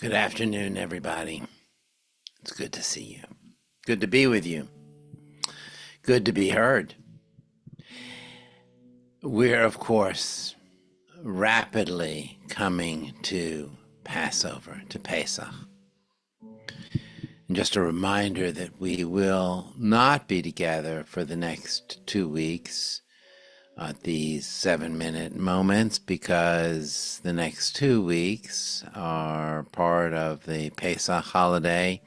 Good afternoon, everybody. It's good to see you. Good to be with you. Good to be heard. We're, of course, rapidly coming to Passover, to Pesach. And just a reminder that we will not be together for the next 2 weeks at these 7-minute moments because the next 2 weeks are part of the Pesach holiday.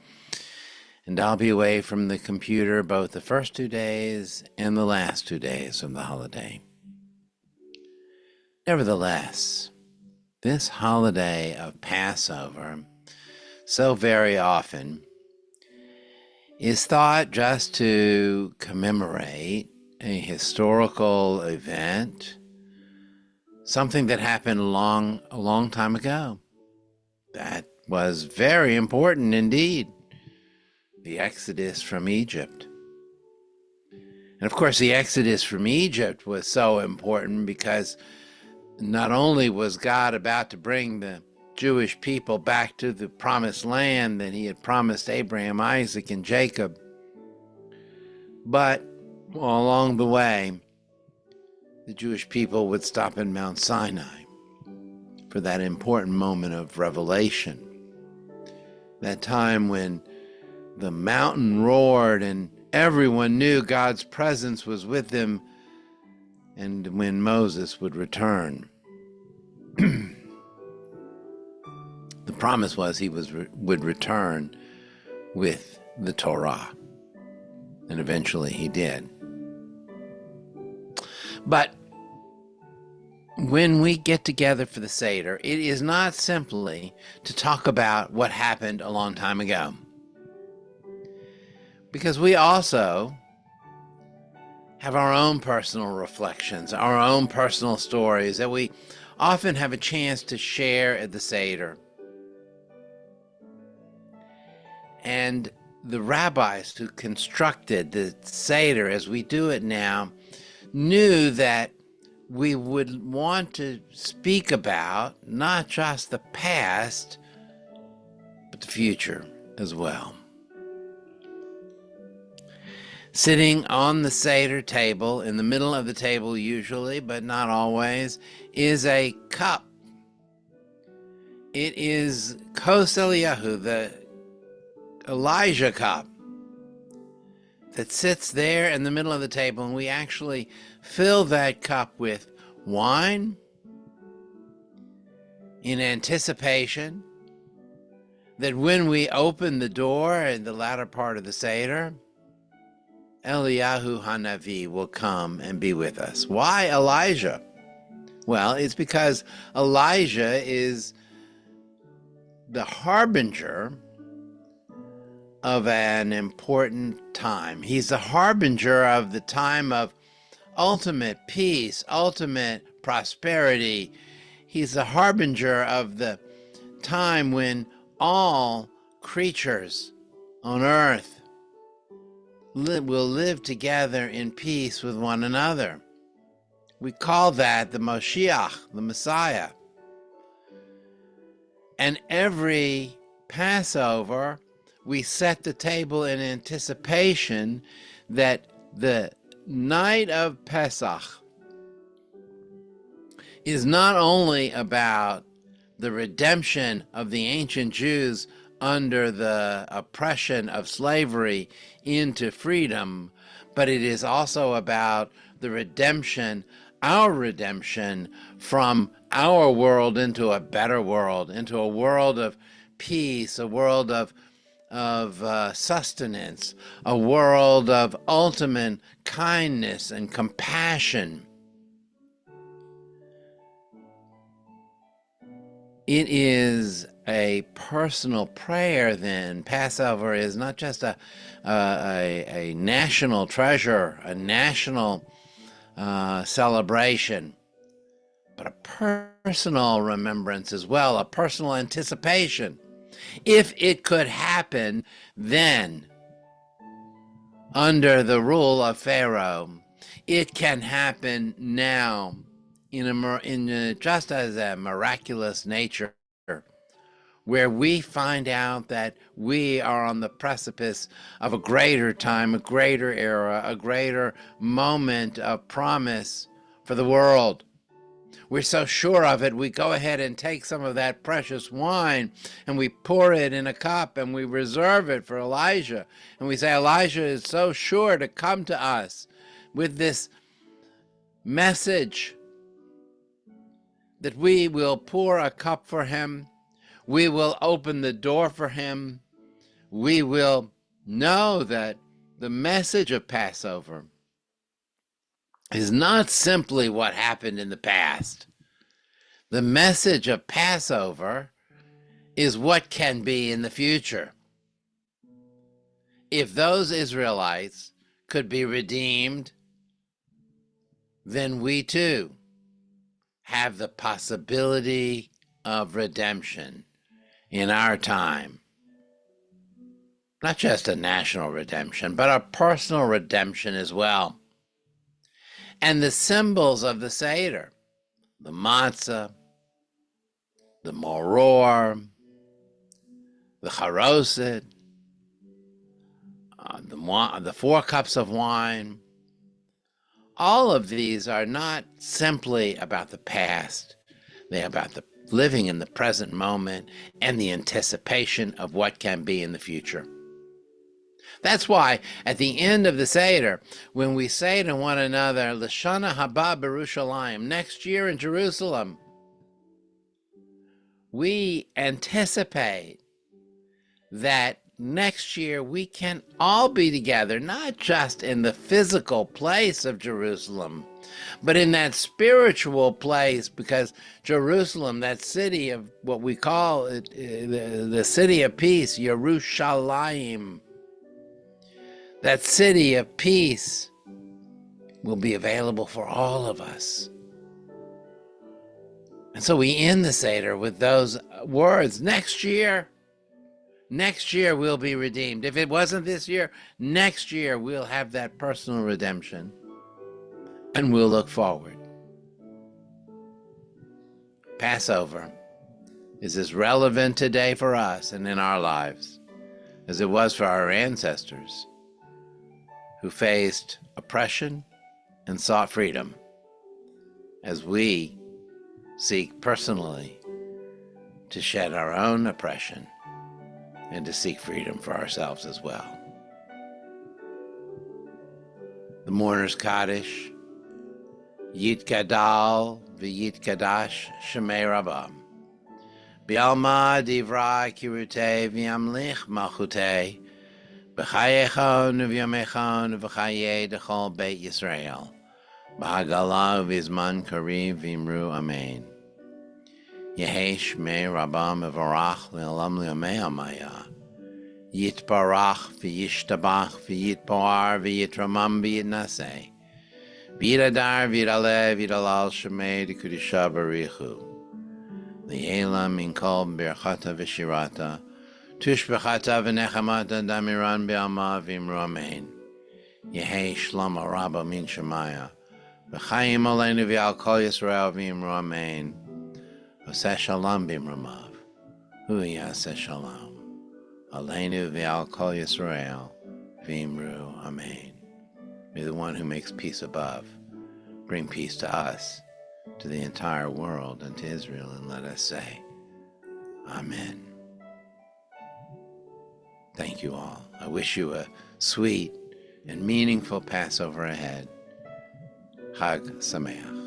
And I'll be away from the computer both the first 2 days and the last 2 days of the holiday. Nevertheless, this holiday of Passover, so very often, is thought just to commemorate a historical event, something that happened a long time ago. That was very important indeed. The Exodus from Egypt. And of course, the Exodus from Egypt was so important because not only was God about to bring the Jewish people back to the promised land that he had promised Abraham, Isaac, and Jacob, but along the way, the Jewish people would stop in Mount Sinai for that important moment of revelation. That time when the mountain roared and everyone knew God's presence was with them, and when Moses would return. The promise was he would return with the Torah, and eventually he did. But when we get together for the Seder, it is not simply to talk about what happened a long time ago. Because we also have our own personal reflections, our own personal stories that we often have a chance to share at the Seder. And the rabbis who constructed the Seder as we do it now knew that we would want to speak about not just the past, but the future as well. Sitting on the Seder table, in the middle of the table usually, but not always, is a cup. It is Kos Eliyahu, the Elijah cup, that sits there in the middle of the table, and we actually fill that cup with wine in anticipation that when we open the door in the latter part of the Seder, Eliyahu Hanavi will come and be with us. Why Elijah? Well, it's because Elijah is the harbinger of an important time. He's the harbinger of the time of ultimate peace, ultimate prosperity. He's the harbinger of the time when all creatures on earth will live together in peace with one another. We call that the Moshiach, the Messiah. And every Passover, we set the table in anticipation that the night of Pesach is not only about the redemption of the ancient Jews under the oppression of slavery into freedom, but it is also about the redemption, our redemption from our world into a better world, into a world of peace, a world of sustenance, a world of ultimate kindness and compassion. It is a personal prayer then. Passover is not just a national treasure, a national celebration, but a personal remembrance as well, a personal anticipation. If it could happen then, under the rule of Pharaoh, it can happen now in just as a miraculous nature where we find out that we are on the precipice of a greater time, a greater era, a greater moment of promise for the world. We're so sure of it, we go ahead and take some of that precious wine and we pour it in a cup and we reserve it for Elijah. And we say, Elijah is so sure to come to us with this message that we will pour a cup for him. We will open the door for him. We will know that the message of Passover is not simply what happened in the past. The message of Passover is what can be in the future. If those Israelites could be redeemed, then we too have the possibility of redemption in our time. Not just a national redemption, but a personal redemption as well. And the symbols of the Seder, the matzah, the maror, the charoset, the 4 cups of wine, all of these are not simply about the past. They're about the living in the present moment and the anticipation of what can be in the future. That's why at the end of the Seder, when we say to one another, L'shana haba b'Yerushalayim, next year in Jerusalem, we anticipate that next year we can all be together, not just in the physical place of Jerusalem, but in that spiritual place, because Jerusalem, that city of what we call it, the city of peace, Yerushalayim, that city of peace will be available for all of us. And so we end the Seder with those words, next year we'll be redeemed. If it wasn't this year, next year we'll have that personal redemption. And we'll look forward. Passover is as relevant today for us and in our lives as it was for our ancestors who faced oppression and sought freedom, as we seek personally to shed our own oppression and to seek freedom for ourselves as well. The Mourner's Kaddish, Yitgadal v'Yitkadash Shemei Rabbam, B'alma divra kirutei v'yamlich malchutei, B'chayechon v'yamechon v'chayei dechol Beit Yisrael, B'hagala v'izman kariv v'imru amen. Yehei Shmei Rabbam v'varach le'olam le'amei amaya, Yitbarach v'yishtabach v'yitpoar v'yitramam v'yitnaseh, V'yidadar v'yidaleh v'yidalal Shemei d'Kudisha barichu, Li'ela min kol birchata v'shirata, Tushbechata v'nechamata damiran b'alma v'imru amen. Yehei Shlomo Rabba min Shemaya, V'chayim aleinu v'al kol Yisrael v'imru amen. Oseh shalom b'imrumav, Hu yaseh shalom, aleinu v'al kol Yisrael v'imru amen. May the one who makes peace above bring peace to us, to the entire world, and to Israel, and let us say, Amen. Thank you all. I wish you a sweet and meaningful Passover ahead. Chag Sameach.